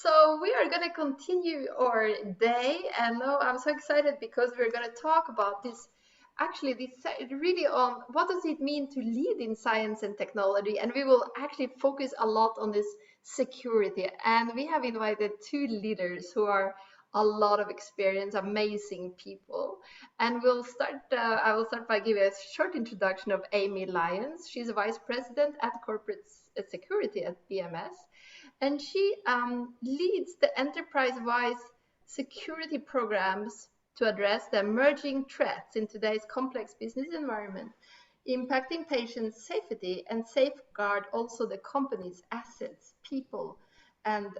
So we are going to continue our day, and now I'm so excited because we're going to talk about this. Actually, this really on what does it mean to lead in science and technology, and we will actually focus a lot on this security. And we have invited two leaders who are a lot of experience, amazing people. And we'll start. I will start by giving a short introduction of Amy Lyons. She's a vice president at corporate security at BMS, and she leads the enterprise-wide security programs to address the emerging threats in today's complex business environment, impacting patient safety and safeguard also the company's assets, people, and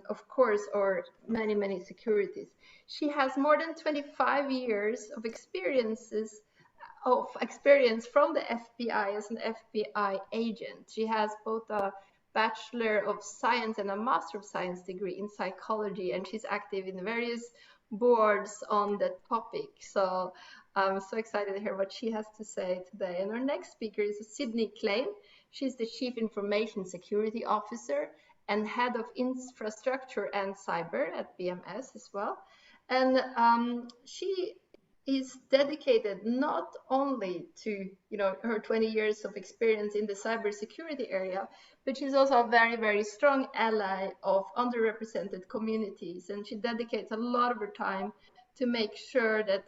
of course, or many securities. She has more than 25 years of experience from the FBI as an FBI agent. She has both a Bachelor of Science and a Master of Science degree in psychology, and she's active in various boards on the topic. So I'm so excited to hear what she has to say today. And our next speaker is Sydney Klein. She's the Chief Information Security Officer and Head of Infrastructure and Cyber at BMS as well. And she is dedicated not only to her 20 years of experience in the cybersecurity area, but she's also a very strong ally of underrepresented communities, and she dedicates a lot of her time to make sure that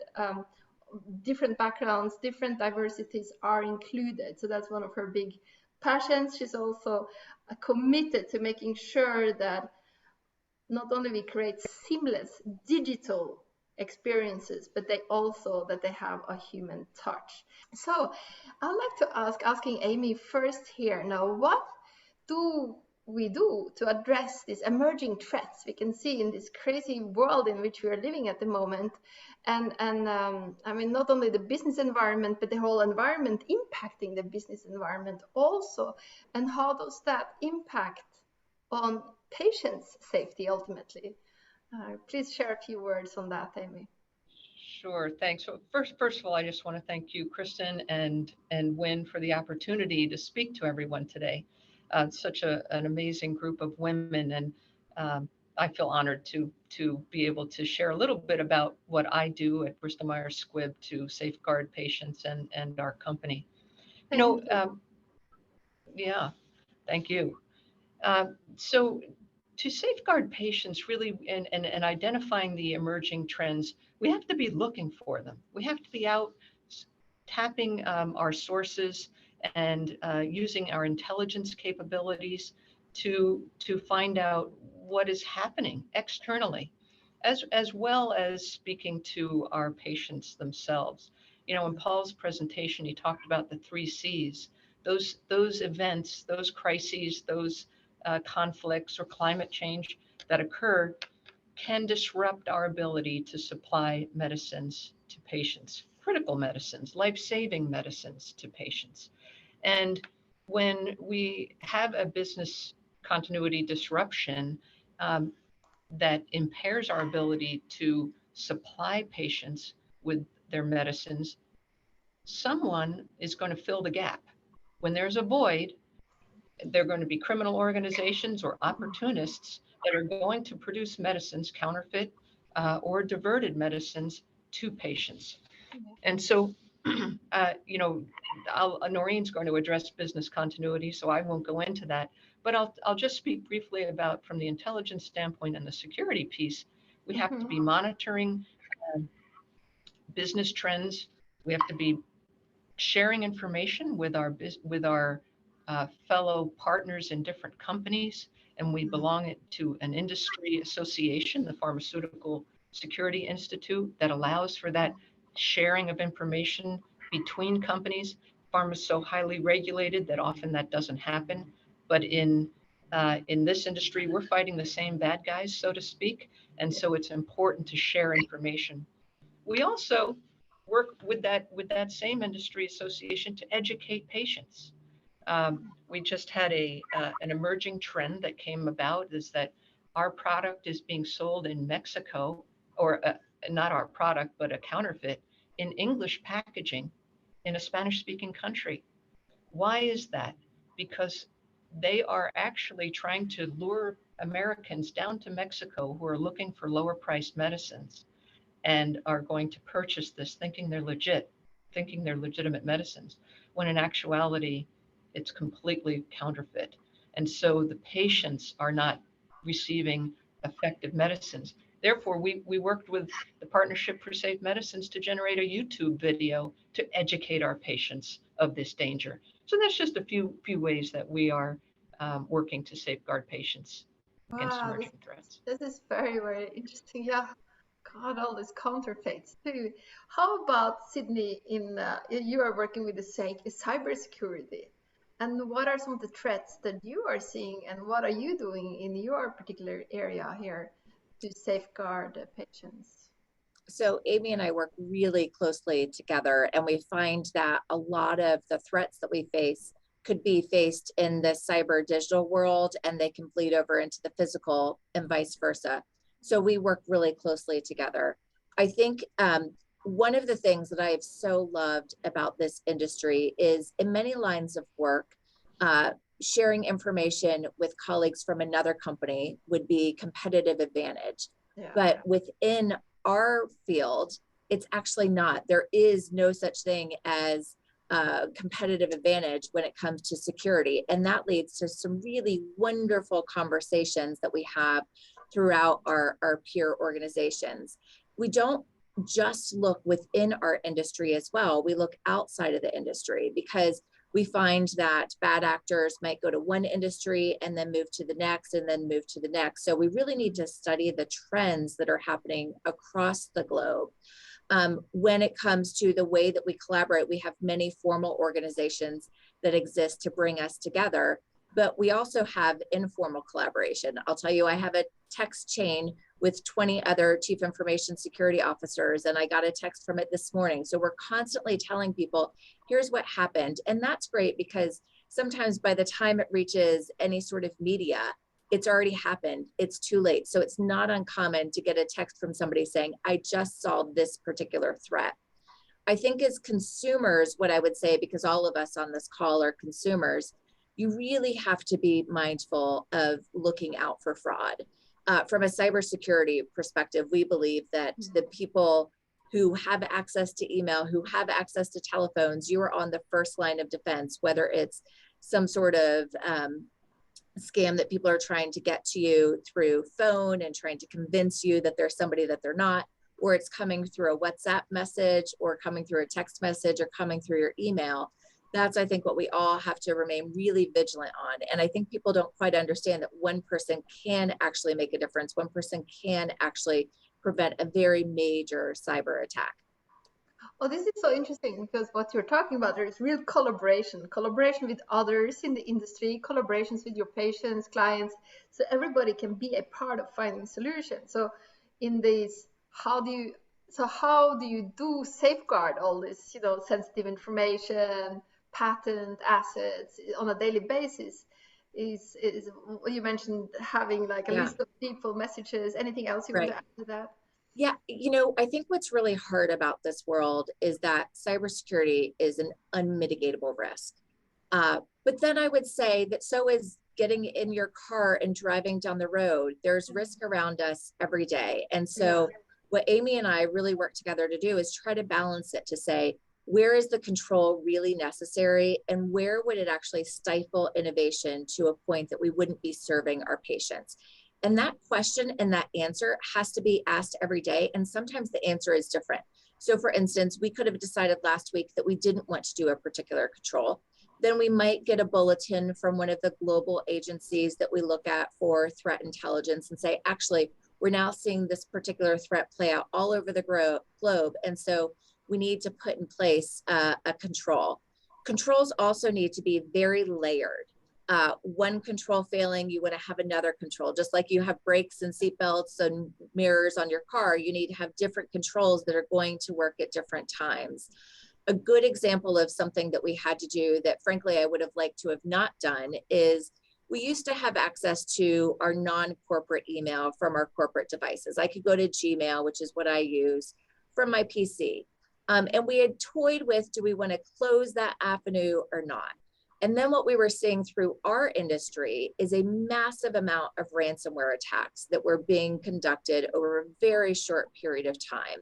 different backgrounds, different diversities are included. So that's one of her big passions. She's also committed to making sure that not only we create seamless digital experiences, but they have a human touch. So I'd like to asking Amy first here now, what do we do to address these emerging threats we can see in this crazy world in which we are living at the moment? And I mean, not only the business environment, but the whole environment impacting the business environment also. And how does that impact on patients' safety ultimately? Please share a few words on that, Amy. Sure, thanks. So first of all, I just want to thank you, Kristin and Wynn, for the opportunity to speak to everyone today. Such an amazing group of women, and I feel honored to be able to share a little bit about what I do at Bristol Myers Squibb to safeguard patients and our company. Yeah, thank you. So to safeguard patients really and identifying the emerging trends, we have to be looking for them. We have to be out tapping our sources and using our intelligence capabilities to find out what is happening externally, as well as speaking to our patients themselves. In Paul's presentation, he talked about the 3 C's. Those events, those crises, those conflicts or climate change that occur can disrupt our ability to supply medicines to patients, critical medicines, life-saving medicines to patients. And when we have a business continuity disruption that impairs our ability to supply patients with their medicines, someone is going to fill the gap. When there's a void, they're going to be criminal organizations or opportunists that are going to produce medicines, counterfeit or diverted medicines to patients. And so, Noreen's going to address business continuity, so I won't go into that. But I'll just speak briefly about, from the intelligence standpoint and the security piece, we have to be monitoring business trends. We have to be sharing information with our fellow partners in different companies, and we belong to an industry association, the Pharmaceutical Security Institute, that allows for that sharing of information between companies. Pharma is so highly regulated that often that doesn't happen, but in this industry, we're fighting the same bad guys, so to speak, and so it's important to share information. We also work with that same industry association to educate patients. We just had an emerging trend that came about, is that our product is being sold in Mexico, or not our product, but a counterfeit, in English packaging in a Spanish-speaking country. Why is that? Because they are actually trying to lure Americans down to Mexico who are looking for lower priced medicines and are going to purchase this thinking they're legit, thinking they're legitimate medicines, when in actuality, it's completely counterfeit. And so the patients are not receiving effective medicines. Therefore, we worked with the Partnership for Safe Medicines to generate a YouTube video to educate our patients of this danger. So that's just a few ways that we are working to safeguard patients against Wow, emerging threats. this is very, very interesting. Yeah, God, all these counterfeits too. How about Sydney? You are working with the cybersecurity, and what are some of the threats that you are seeing, and what are you doing in your particular area here to safeguard the patients? So Amy and I work really closely together, and we find that a lot of the threats that we face could be faced in the cyber digital world, and they can bleed over into the physical and vice versa. So we work really closely together. I think one of the things that I have so loved about this industry is in many lines of work, sharing information with colleagues from another company would be competitive advantage. Yeah. But within our field, it's actually not. There is no such thing as competitive advantage when it comes to security. And that leads to some really wonderful conversations that we have throughout our peer organizations. We don't just look within our industry as well. We look outside of the industry because we find that bad actors might go to one industry and then move to the next and then move to the next. So we really need to study the trends that are happening across the globe. When it comes to the way that we collaborate, we have many formal organizations that exist to bring us together, but we also have informal collaboration. I'll tell you, I have a text chain with 20 other chief information security officers, and I got a text from it this morning. So we're constantly telling people, here's what happened. And that's great because sometimes by the time it reaches any sort of media, it's already happened. It's too late. So it's not uncommon to get a text from somebody saying, I just saw this particular threat. I think as consumers, what I would say, because all of us on this call are consumers, you really have to be mindful of looking out for fraud. From a cybersecurity perspective, we believe that the people who have access to email, who have access to telephones, you are on the first line of defense, whether it's some sort of scam that people are trying to get to you through phone and trying to convince you that there's somebody that they're not, or it's coming through a WhatsApp message or coming through a text message or coming through your email. That's, I think, what we all have to remain really vigilant on. And I think people don't quite understand that one person can actually make a difference. One person can actually prevent a very major cyber attack. Oh, this is so interesting because what you're talking about, there is real collaboration with others in the industry, collaborations with your patients, clients, so everybody can be a part of finding solutions. So in this, how do you do safeguard all this, sensitive information, patent assets on a daily basis? Is you mentioned having like a list of people, messages, anything else you want to add to that? Yeah, I think what's really hard about this world is that cybersecurity is an unmitigatable risk. But then I would say that so is getting in your car and driving down the road. There's risk around us every day. And so what Amy and I really work together to do is try to balance it to say, where is the control really necessary? And where would it actually stifle innovation to a point that we wouldn't be serving our patients? And that question and that answer has to be asked every day. And sometimes the answer is different. So for instance, we could have decided last week that we didn't want to do a particular control. Then we might get a bulletin from one of the global agencies that we look at for threat intelligence and say, actually, we're now seeing this particular threat play out all over the globe. And so we need to put in place a control. Controls also need to be very layered. One control failing, you want to have another control. Just like you have brakes and seatbelts and mirrors on your car, you need to have different controls that are going to work at different times. A good example of something that we had to do that frankly I would have liked to have not done is we used to have access to our non-corporate email from our corporate devices. I could go to Gmail, which is what I use, from my PC. And we had toyed with, do we want to close that avenue or not? And then what we were seeing through our industry is a massive amount of ransomware attacks that were being conducted over a very short period of time.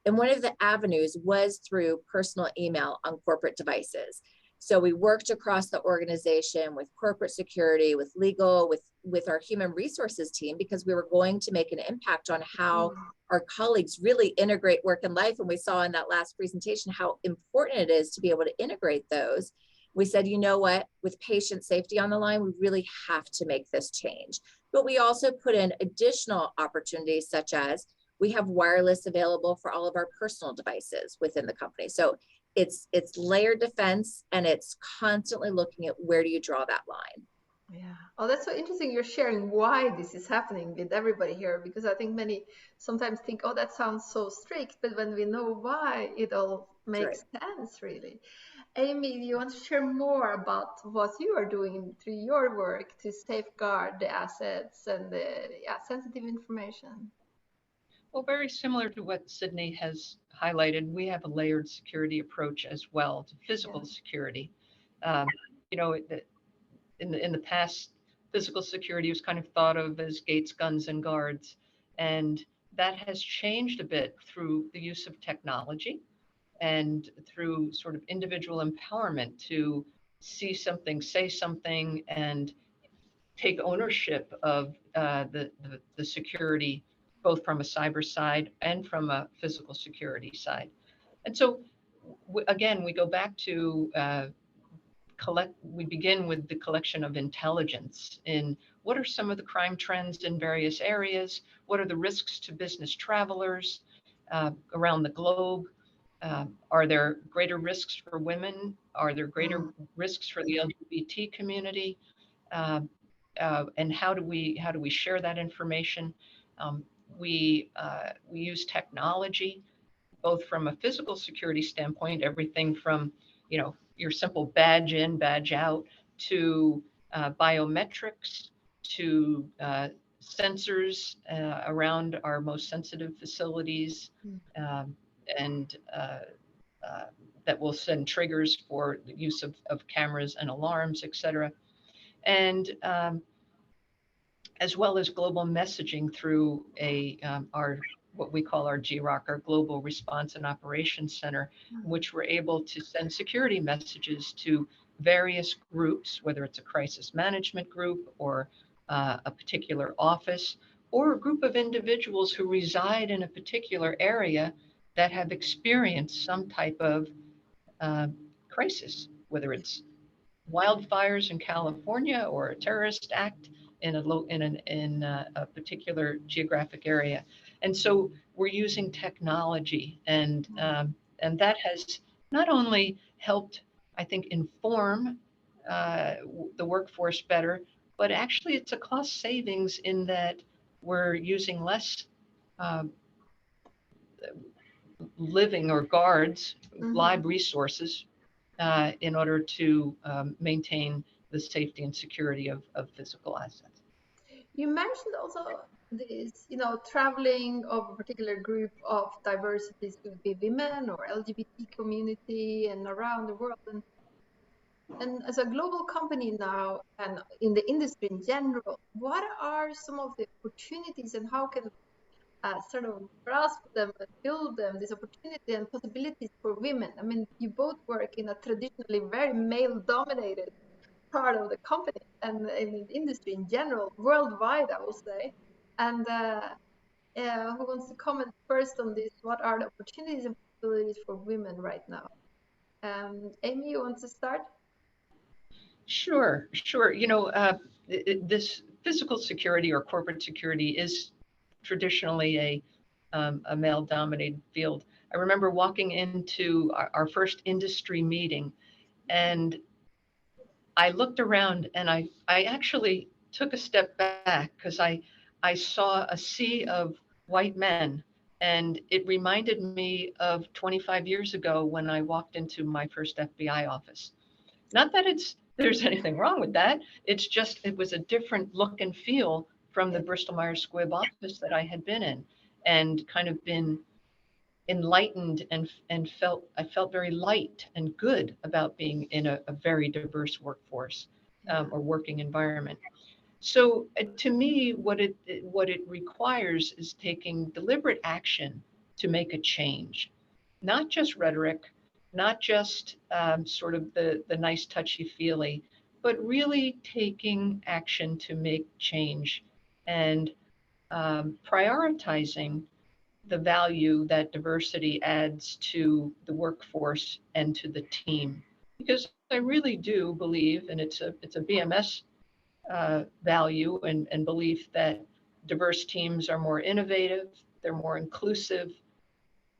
And one of the avenues was through personal email on corporate devices. So we worked across the organization with corporate security, with legal, with our human resources team, because we were going to make an impact on how our colleagues really integrate work and life. And we saw in that last presentation how important it is to be able to integrate those. We said, you know what, with patient safety on the line, we really have to make this change. But we also put in additional opportunities, such as we have wireless available for all of our personal devices within the company. So it's layered defense, and it's constantly looking at where do you draw that line. Yeah. Oh, that's so interesting. You're sharing why this is happening with everybody here, because I think many sometimes think, oh, that sounds so strict, but when we know why, it all makes sense, really. Amy, do you want to share more about what you are doing through your work to safeguard the assets and the sensitive information? Well, very similar to what Sydney has highlighted, we have a layered security approach as well to physical security. Um, you know, in the past, physical security was kind of thought of as gates, guns, and guards, and that has changed a bit through the use of technology and through sort of individual empowerment to see something, say something, and take ownership of the security, both from a cyber side and from a physical security side. And so, again, we go back to we begin with the collection of intelligence in what are some of the crime trends in various areas, what are the risks to business travelers around the globe, are there greater risks for women, are there greater risks for the LGBT community, and how do we share that information? We use technology both from a physical security standpoint, everything from your simple badge in, badge out, to biometrics, to sensors around our most sensitive facilities, and that will send triggers for the use of cameras and alarms, et cetera. And as well as global messaging through our what we call our GROC, our Global Response and Operations Center, in which we're able to send security messages to various groups, whether it's a crisis management group or a particular office, or a group of individuals who reside in a particular area that have experienced some type of crisis, whether it's wildfires in California or a terrorist act in a particular geographic area. And so we're using technology, and that has not only helped, I think, inform the workforce better, but actually it's a cost savings in that we're using less living or guards, live resources, in order to maintain the safety and security of physical assets. You mentioned also this, traveling of a particular group of diversities, could be women or LGBT community and around the world. And as a global company now, and in the industry in general, what are some of the opportunities, and how can sort of grasp them and build them, this opportunity and possibilities for women? I mean, you both work in a traditionally very male-dominated part of the company and in the industry in general, worldwide, I will say. And who wants to comment first on this? What are the opportunities and possibilities for women right now? Amy, you want to start? Sure. This physical security or corporate security is traditionally a male-dominated field. I remember walking into our first industry meeting, and I looked around, and I actually took a step back because I saw a sea of white men, and it reminded me of 25 years ago when I walked into my first FBI office. Not that there's anything wrong with that. It's just, it was a different look and feel from the Bristol Myers Squibb office that I had been in and kind of been enlightened and I felt very light and good about being in a very diverse workforce or working environment. So to me, what it requires is taking deliberate action to make a change, not just rhetoric, not just sort of the nice touchy-feely, but really taking action to make change and prioritizing the value that diversity adds to the workforce and to the team. Because I really do believe, and it's a BMS value and belief that diverse teams are more innovative, they're more inclusive.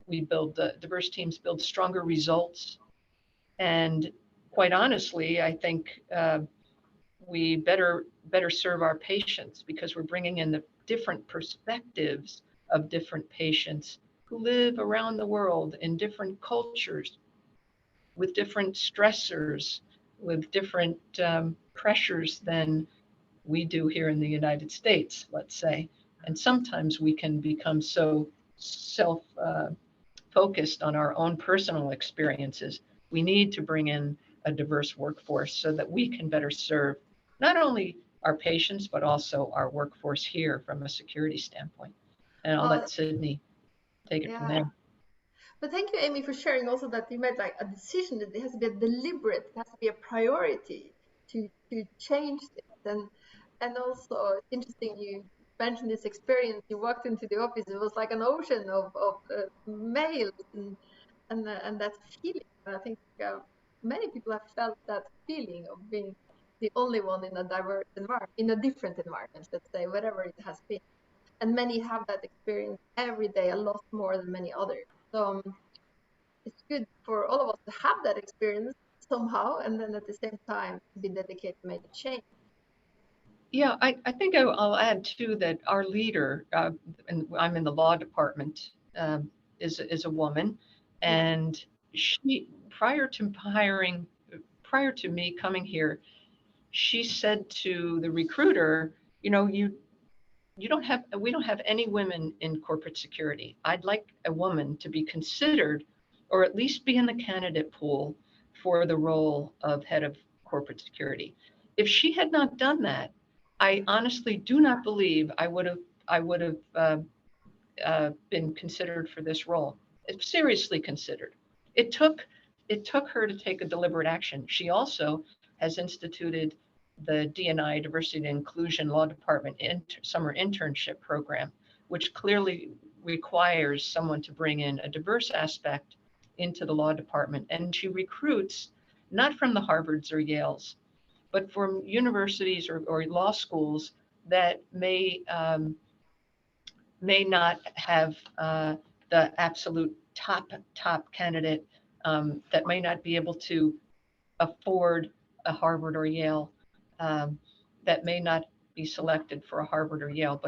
We build diverse teams build stronger results, and quite honestly, I think we better serve our patients because we're bringing in the different perspectives of different patients who live around the world in different cultures with different stressors, with different pressures than we do here in the United States, let's say. And sometimes we can become so self focused on our own personal experiences. We need to bring in a diverse workforce so that we can better serve not only our patients, but also our workforce here from a security standpoint. And I'll Well, let Sydney take it from yeah. there. But thank you, Amy, for sharing also that you made like a decision that it has to be a deliberate, it has to be a priority to change this. And also it's interesting you mentioned this experience. You walked into the office, it was like an ocean of mails and that feeling. And I think many people have felt that feeling of being the only one in a diverse environment, in a different environment, let's say, whatever it has been. And many have that experience every day, a lot more than many others. So it's good for all of us to have that experience somehow, and then at the same time be dedicated to make a change. Yeah, I think I'll add too that our leader, and I'm in the law department, is a woman, Yeah. and she prior to me coming here, she said to the recruiter, you know, we don't have any women in corporate security. I'd like a woman to be considered, or at least be in the candidate pool for the role of head of corporate security. If she had not done that, I honestly do not believe I would have been considered for this role. Seriously considered. It took it took her to take a deliberate action. She also has instituted the D&I Diversity and Inclusion Law Department summer internship program, which clearly requires someone to bring in a diverse aspect into the law department. And she recruits not from the Harvards or Yales, but from universities or law schools that may not have the absolute top candidate, that may not be able to afford a Harvard or Yale, um, that may not be selected for a Harvard or Yale,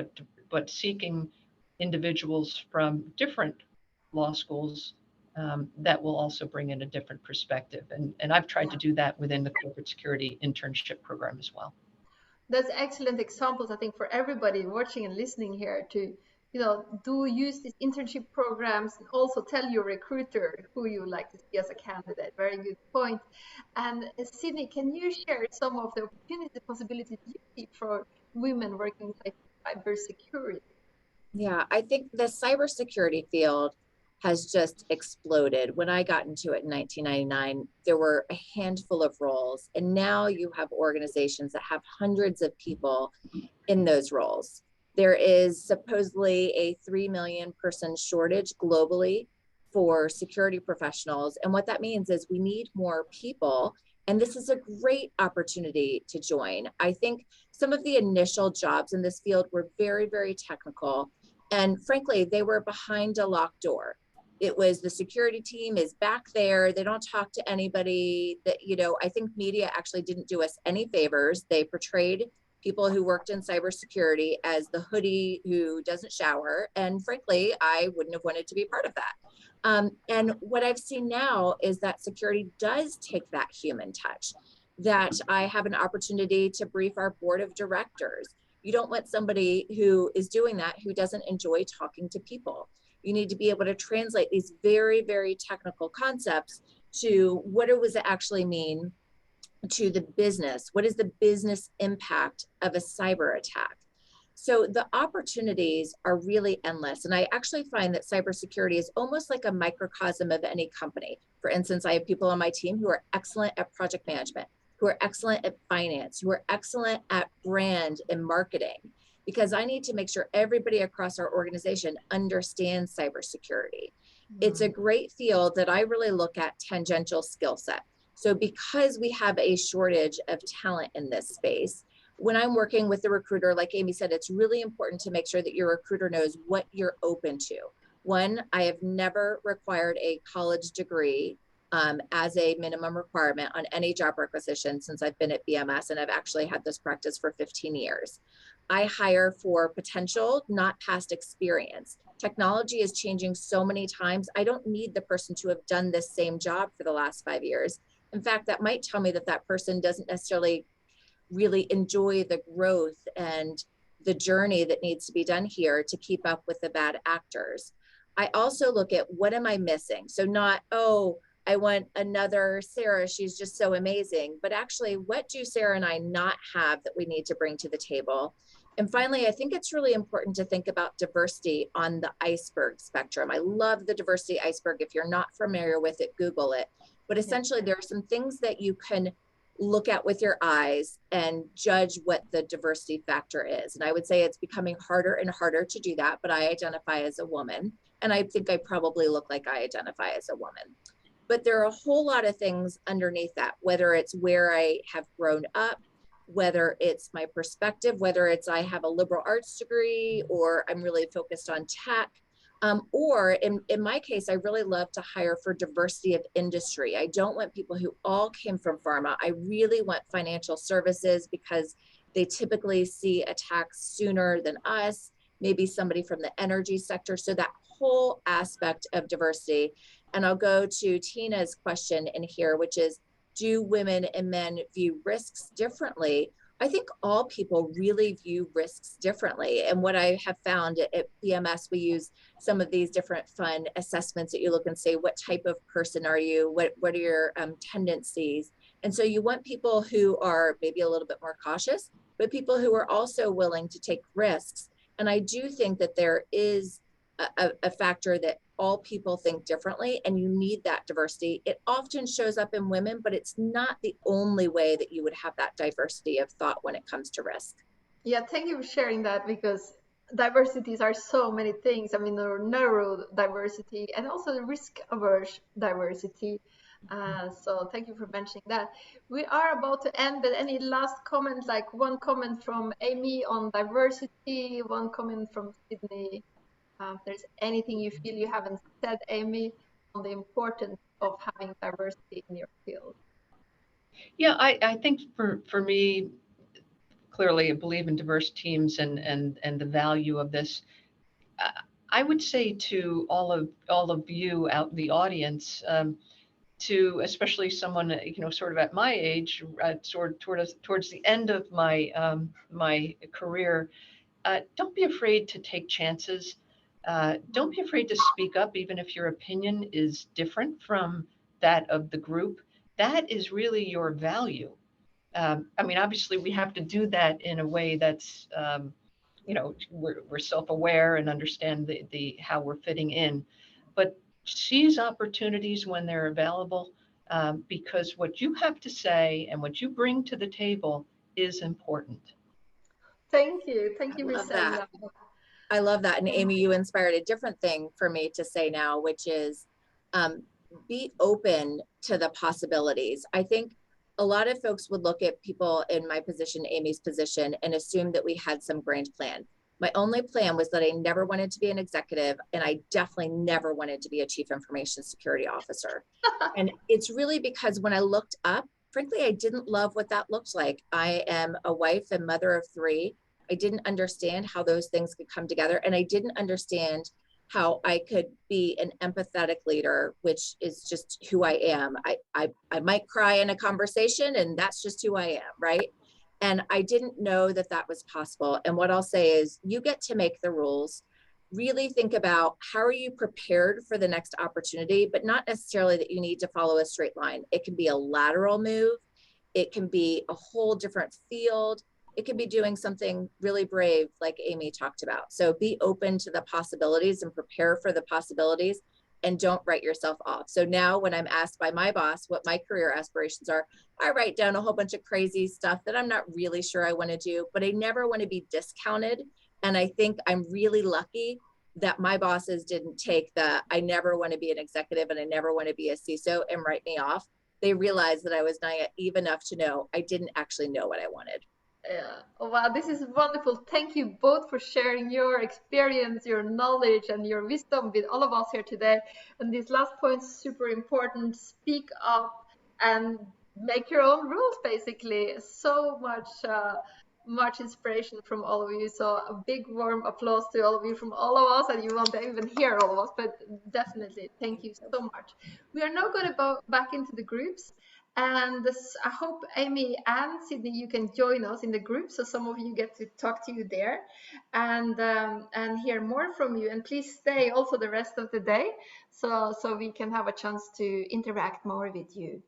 but seeking individuals from different law schools that will also bring in a different perspective. And I've tried to Yeah. do that within the corporate security internship program as well. That's excellent examples, I think, for everybody watching and listening here to, do use these internship programs and also tell your recruiter who you like to see as a candidate. Very good point. And Sydney, can you share some of the opportunities, possibilities you see for women working in cybersecurity? Yeah, I think the cybersecurity field has just exploded. When I got into it in 1999, there were a handful of roles, and now you have organizations that have hundreds of people in those roles. There is supposedly a 3 million person shortage globally for security professionals. And what that means is we need more people. And this is a great opportunity to join. I think some of the initial jobs in this field were very, very technical. And frankly, they were behind a locked door. It was the security team is back there. They don't talk to anybody. That, I think media actually didn't do us any favors. They portrayed people who worked in cybersecurity as the hoodie who doesn't shower. And frankly, I wouldn't have wanted to be part of that. And what I've seen now is that security does take that human touch, that I have an opportunity to brief our board of directors. You don't want somebody who is doing that who doesn't enjoy talking to people. You need to be able to translate these very, very technical concepts to what does it actually mean to the business? What is the business impact of a cyber attack? So the opportunities are really endless. And I actually find that cybersecurity is almost like a microcosm of any company. For instance, I have people on my team who are excellent at project management, who are excellent at finance, who are excellent at brand and marketing, because I need to make sure everybody across our organization understands cybersecurity. It's a great field that I really look at tangential skill set. So because we have a shortage of talent in this space, when I'm working with the recruiter, like Amy said, it's really important to make sure that your recruiter knows what you're open to. One, I have never required a college degree as a minimum requirement on any job requisition since I've been at BMS, and I've actually had this practice for 15 years. I hire for potential, not past experience. Technology is changing so many times. I don't need the person to have done this same job for the last 5 years. In fact, that might tell me that that person doesn't necessarily really enjoy the growth and the journey that needs to be done here to keep up with the bad actors. I also look at what am I missing? So not, oh, I want another Sarah, she's just so amazing, but actually what do Sarah and I not have that we need to bring to the table? And finally, I think it's really important to think about diversity on the iceberg spectrum. I love the diversity iceberg. If you're not familiar with it, Google it. But essentially, there are some things that you can look at with your eyes and judge what the diversity factor is. And I would say it's becoming harder and harder to do that, but I identify as a woman. And I think I probably look like I identify as a woman. But there are a whole lot of things underneath that, whether it's where I have grown up, whether it's my perspective, whether it's I have a liberal arts degree or I'm really focused on tech. Or in my case, I really love to hire for diversity of industry. I don't want people who all came from pharma. I really want financial services because they typically see attacks sooner than us, maybe somebody from the energy sector. So that whole aspect of diversity. And I'll go to Tina's question in here, which is, do women and men view risks differently? I think all people really view risks differently. And what I have found at BMS, we use some of these different fun assessments that you look and say, what type of person are you? What are your tendencies? And so you want people who are maybe a little bit more cautious, but people who are also willing to take risks. And I do think that there is a factor that all people think differently, and you need that diversity. It often shows up in women, but it's not the only way that you would have that diversity of thought when it comes to risk. Yeah, thank you for sharing that, because diversities are so many things. I mean, the neurodiversity and also the risk averse diversity. So thank you for mentioning that. We are about to end, but any last comment, like one comment from Amy on diversity, one comment from Sydney? If there's anything you feel you haven't said, Amy, on the importance of having diversity in your field. Yeah, I think for me, clearly I believe in diverse teams and the value of this. I would say to all of you out in the audience, to especially someone sort of at my age, towards the end of my my career, don't be afraid to take chances. Don't be afraid to speak up, even if your opinion is different from that of the group. That is really your value. I mean, obviously, we have to do that in a way that's, we're self-aware and understand the how we're fitting in, but seize opportunities when they're available, because what you have to say and what you bring to the table is important. Thank you. Thank you for saying that. I love that. And Amy, you inspired a different thing for me to say now, which is be open to the possibilities. I think a lot of folks would look at people in my position, Amy's position, and assume that we had some grand plan. My only plan was that I never wanted to be an executive, and I definitely never wanted to be a chief information security officer. And it's really because when I looked up, frankly, I didn't love what that looked like. I am a wife and mother of 3. I didn't understand how those things could come together. And I didn't understand how I could be an empathetic leader, which is just who I am. I might cry in a conversation, and that's just who I am, right? And I didn't know that that was possible. And what I'll say is, you get to make the rules. really think about how are you prepared for the next opportunity, but not necessarily that you need to follow a straight line. It can be a lateral move. It can be a whole different field. It can be doing something really brave like Amy talked about. So be open to the possibilities and prepare for the possibilities, and don't write yourself off. So now when I'm asked by my boss what my career aspirations are, I write down a whole bunch of crazy stuff that I'm not really sure I want to do, but I never want to be discounted. And I think I'm really lucky that my bosses didn't take the I never want to be an executive and I never want to be a CISO and write me off. They realized that I was naive enough to know I didn't actually know what I wanted. Yeah. Oh, wow, this is wonderful. Thank you both for sharing your experience, your knowledge, and your wisdom with all of us here today. And this last point is super important. Speak up and make your own rules, basically. So much inspiration from all of you. So a big warm applause to all of you from all of us. And you won't even hear all of us, but definitely thank you so much. We are now going to go back into the groups. And this, I hope Amy and Sydney, you can join us in the group, so some of you get to talk to you there, and hear more from you. And please stay also the rest of the day, so we can have a chance to interact more with you.